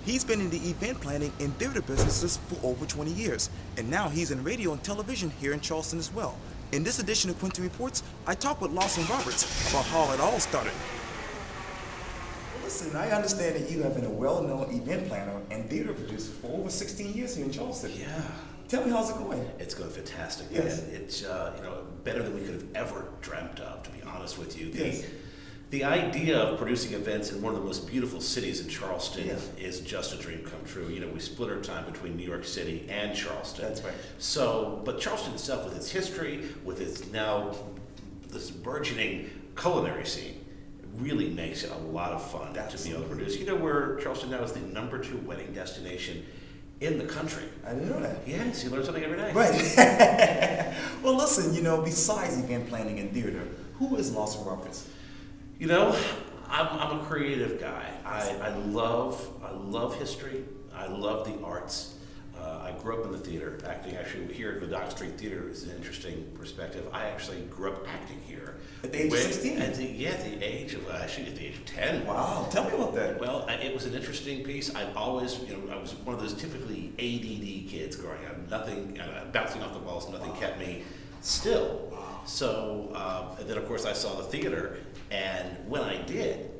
He's been in the event planning and theater businesses for over 20 years, and now he's in radio and television here in Charleston as well. In this edition of Quintin Reports, I talk with Lawson Roberts about how it all started. Listen, I understand that you have been a well-known event planner and theater producer for over 16 years here in Charleston. Yeah. Tell me, how's it going? It's going fantastic. Yes. And it's better than we could have ever dreamt of, to be honest with you. Yes. The idea of producing events in one of the most beautiful cities in Charleston Yes. is just a dream come true. You know, we split our time between New York City and Charleston. That's right. So, but Charleston itself, with its history, with its now this burgeoning culinary scene, really makes it a lot of fun to be able to produce. You know where Charleston now is the #2 wedding destination in the country. I didn't know that. Yes, you learn something every day. Right. Well, listen, besides event planning and theater, who is Lawson Roberts? You know, I'm a creative guy. I love history. I love the arts. I grew up in the theater, acting. Actually, here at the Dock Street Theater is an interesting perspective. I actually grew up acting here. At the age of 16? At the age of 10. Wow, tell me about that. Well, it was an interesting piece. I was one of those typically ADD kids growing up. Nothing, bouncing off the walls, nothing kept me still. So, and then of course I saw the theater, and when I did,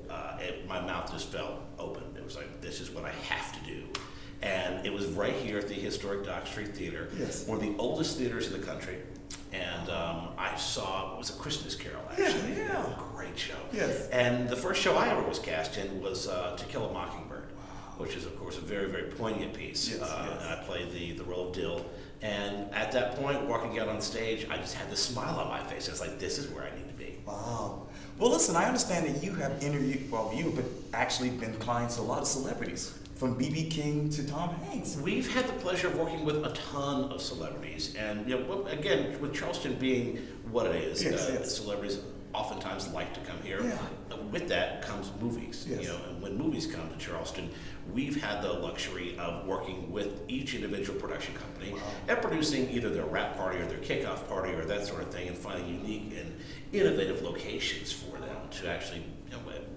my mouth just fell open. It was like, this is what I have to do. And it was right here at the historic Dock Street Theater, yes. one of the oldest theaters in the country. And I saw, it was a Christmas Carol, actually. Yeah. Great show. Yes. And the first show I ever was cast in was To Kill a Mockingbird, which is, of course, a very, very poignant piece. Yes, yes. And I played the role of Dill. And at that point, walking out on stage, I just had this smile on my face. I was like, this is where I need to be. Wow. Well, listen, I understand that you have actually been clients to a lot of celebrities, from B.B. King to Tom Hanks. We've had the pleasure of working with a ton of celebrities, and again, with Charleston being what it is, yes. celebrities oftentimes like to come here. Yeah. With that comes movies, yes. And when movies come to Charleston, we've had the luxury of working with each individual production company and producing either their wrap party or their kickoff party or that sort of thing, and finding unique and innovative locations for them to actually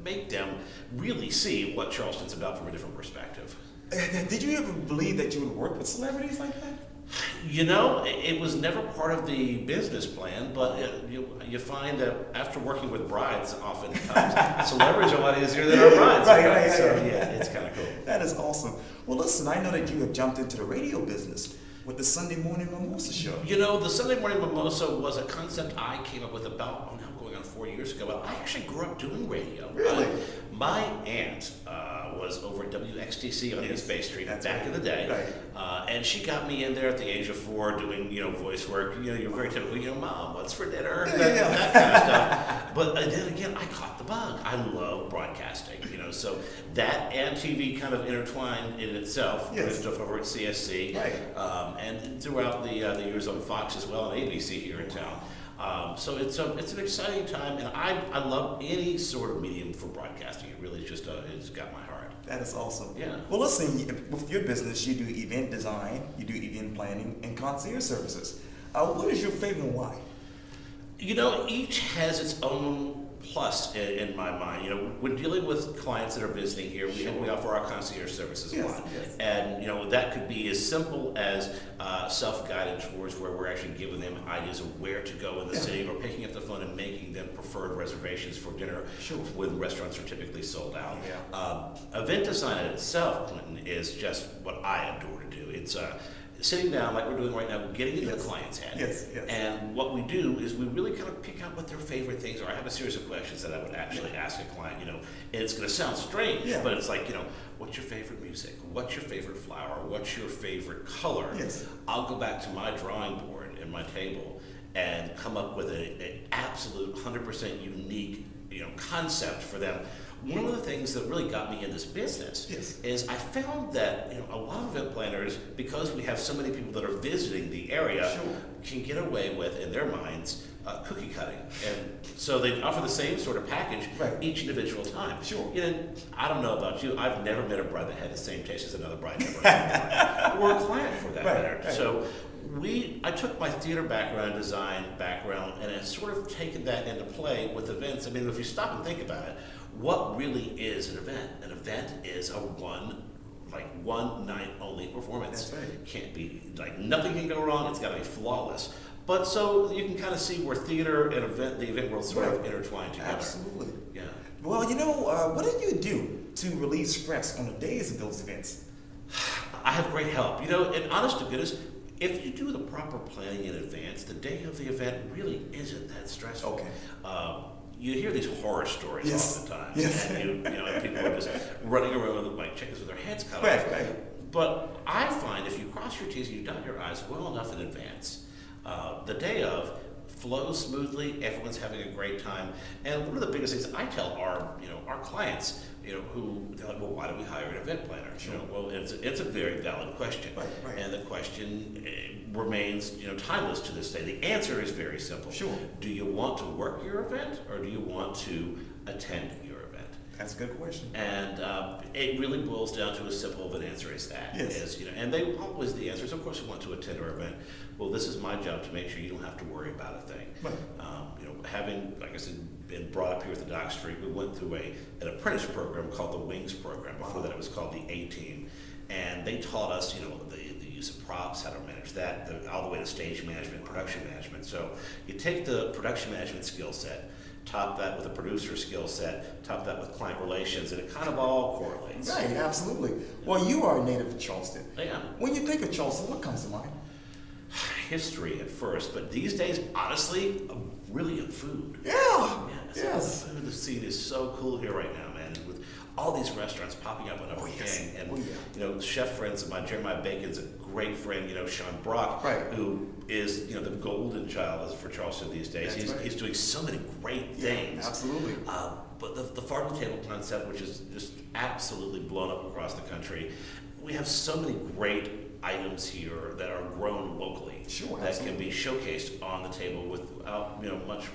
make them really see what Charleston's about from a different perspective. Did you ever believe that you would work with celebrities like that? It was never part of the business plan, but you find that after working with brides, oftentimes celebrities are a lot easier than our brides. Right. So it's kind of cool. That is awesome. Well, listen, I know that you have jumped into the radio business with the Sunday Morning Mimosa show. The Sunday Morning Mimosa was a concept I came up with about, now going on 4 years ago, but I actually grew up doing radio. Really? My aunt was over at WXTC on East Bay Street back in the day. Right. And she got me in there at the age of 4 doing, voice work. You're very typical, Mom, what's for dinner? That kind of stuff. But then again, I caught the bug. I love broadcasting, so that and TV kind of intertwined in itself. Yes. With stuff over at CSC. Right. And throughout the years on Fox as well, and ABC here in town. So it's an exciting time, and I love any sort of medium for broadcasting. It really just it's got my heart. That is awesome. Yeah. Well, listen, with your business, you do event design, you do event planning, and concierge services. What is your favorite and why? Each has its own plus in my mind. When dealing with clients that are visiting here, we offer our concierge services a lot. Yes. And, that could be as simple as self-guided tours where we're actually giving them ideas of where to go in the city, or picking up the phone and making them preferred reservations for dinner when restaurants are typically sold out. Yeah. Event design in itself, Quintin, is just what I adore to do. It's sitting down like we're doing right now, getting into the client's head. Yes. And what we do is we really kind of pick out what their favorite things are. I have a series of questions that I would actually ask a client, and it's going to sound strange, but it's like, what's your favorite music? What's your favorite flower? What's your favorite color? Yes. I'll go back to my drawing board and my table and come up with an absolute 100% unique, concept for them. One of the things that really got me in this business is I found that a lot of event planners, because we have so many people that are visiting the area, can get away with, in their minds, cookie cutting. And so they offer the same sort of package each individual time. I don't know about you, I've never met a bride that had the same taste as another bride ever. Or a client for that matter. So I took my theater background, design background, and have sort of taken that into play with events. I mean, if you stop and think about it, what really is an event? An event is a one like one night only performance. That's right. Can't be like nothing can go wrong. It's got to be flawless. But so you can kind of see where theater and the event world sort of intertwine together. Absolutely. Yeah. Well, what do you do to relieve stress on the days of those events? I have great help. And honest to goodness, if you do the proper planning in advance, the day of the event really isn't that stressful. Okay. You hear these horror stories Yes. all the time, Yes. and and people are just running around with like chickens with their heads cut Right, off. right. But I find if you cross your T's and you dot your I's well enough in advance, the day of flows smoothly. Everyone's having a great time, and one of the biggest things I tell our clients, who they're like, well, why do we hire an event planner? Sure. Well, it's a very valid question, Right. and the question remains timeless to this day. The answer is very simple. Sure. Do you want to work your event, or do you want to attend your event? That's a good question. And it really boils down to as simple of an answer as that. Yes. And they always the answer is, of course, we want to attend our event. Well, this is my job to make sure you don't have to worry about a thing. Right. Having, like I said, been brought up here at the Dock Street, we went through an apprentice program called the Wings program. Before that, it was called the A-Team, and they taught us, the use of props, how to manage that, all the way to stage management, production management. So you take the production management skill set, top that with a producer skill set, top that with client relations, and it kind of all correlates. Right, absolutely. Well, you are a native of Charleston. I am. When you think of Charleston, what comes to mind? History at first, but these days, honestly, brilliant food. Yeah. Yes. The food scene is so cool here right now, man. With all these restaurants popping up on everything, and chef friends of mine, Jeremiah Bacon's a great friend. Sean Brock, right, who is the golden child for Charleston these days. He's doing so many great things. Absolutely. But the farm to table concept, which is just absolutely blown up across the country, we have so many great items here that are grown locally, that can be showcased on the table without much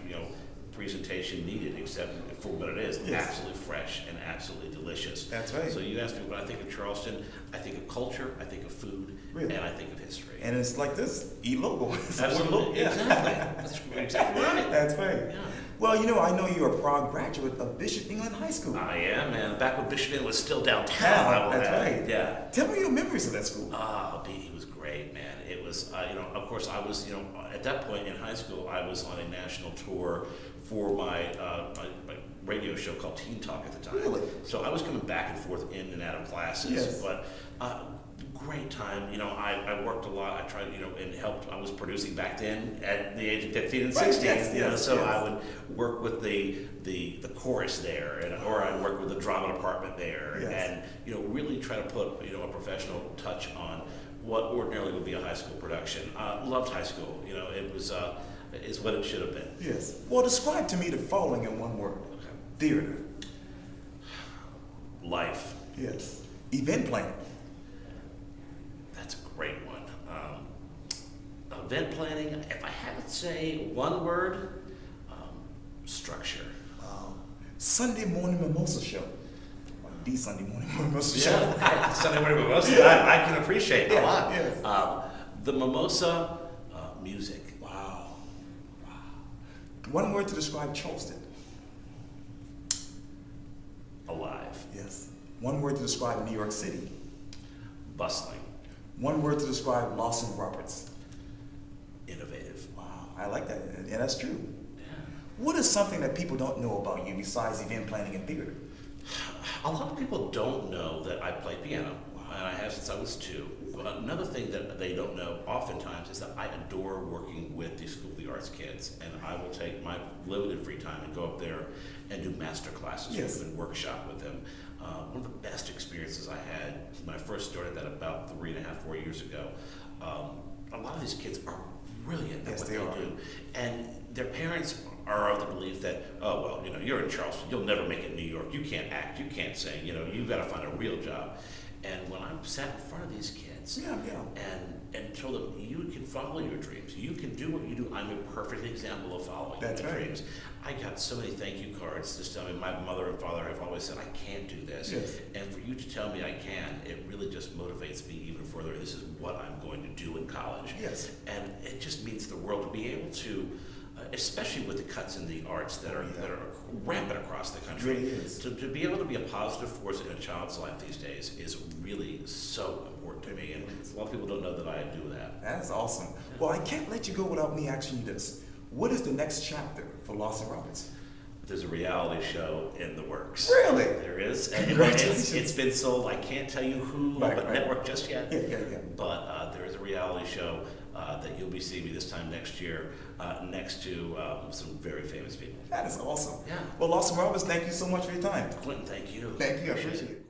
presentation needed, except for what it is. Yes. Absolutely fresh and absolutely delicious. That's right. So you asked me what I think of Charleston. I think of culture, I think of food, and I think of history. And it's like this, eat local. Absolutely. Exactly. That's exactly right. That's right. Yeah. Well, I know you're a proud graduate of Bishop England High School. I am, man. Back when Bishop England was still downtown. That's right. Yeah. Tell me your memories of that school. He was great, man. It was, of course, I was, at that point in high school, I was on a national tour for my radio show called Teen Talk at the time. Really? So I was coming back and forth in and out of classes. Yes. But great time. I worked a lot. I tried, and helped. I was producing back then at the age of 15 and 16. I would work with the chorus there, or I'd work with the drama department there, and really try to put a professional touch on what ordinarily would be a high school production. Loved high school. It was is what it should have been. Yes. Well, describe to me the following in one word. Okay. Theater. Life. Yes. Event planning. That's a great one. Event planning, if I had to say one word, structure. Sunday morning mimosa show. The Sunday morning mimosa show. Yeah, Sunday morning mimosa. I can appreciate a lot. Yes. The mimosa, music. Wow. One word to describe Charleston. Alive. Yes. One word to describe New York City. Bustling. One word to describe Lawson Roberts. Innovative. Wow, I like that, and that's true. Yeah. What is something that people don't know about you besides event planning and theater? A lot of people don't know that I play piano, and I have since I was 2. But another thing that they don't know oftentimes is that I adore working with these School of the Arts kids, and I will take my limited free time and go up there and do master classes with them and workshop with them. One of the best experiences I had when I first started that about 3.5, 4 years ago. A lot of these kids are brilliant at what they do, and their parents are of the belief that, oh well, you're in Charleston, you'll never make it in New York, you can't act, you can't sing, you've got to find a real job. And when I sat in front of these kids and told them, you can follow your dreams, you can do what you do, I'm a perfect example of following your dreams. I got so many thank you cards just telling me my mother and father have always said, I can't do this. Yes. And for you to tell me I can, it really just motivates me even further. This is what I'm going to do in college. Yes. And it just means the world to be able to especially with the cuts in the arts that are rampant across the country. It really is. To be able to be a positive force in a child's life these days is really so important to me, and a lot of people don't know that I do that. That is awesome. Well, I can't let you go without me asking you this. What is the next chapter for Lawson Roberts? There's a reality show in the works. Really? There is. And Congratulations. it's been sold. I can't tell you who, Right. network just yet. Yeah. But there is a reality show that you'll be seeing me this time next year, next to some very famous people. That is awesome. Yeah. Well, Lawson Roberts, thank you so much for your time. Quintin, thank you. Thank you. I appreciate it.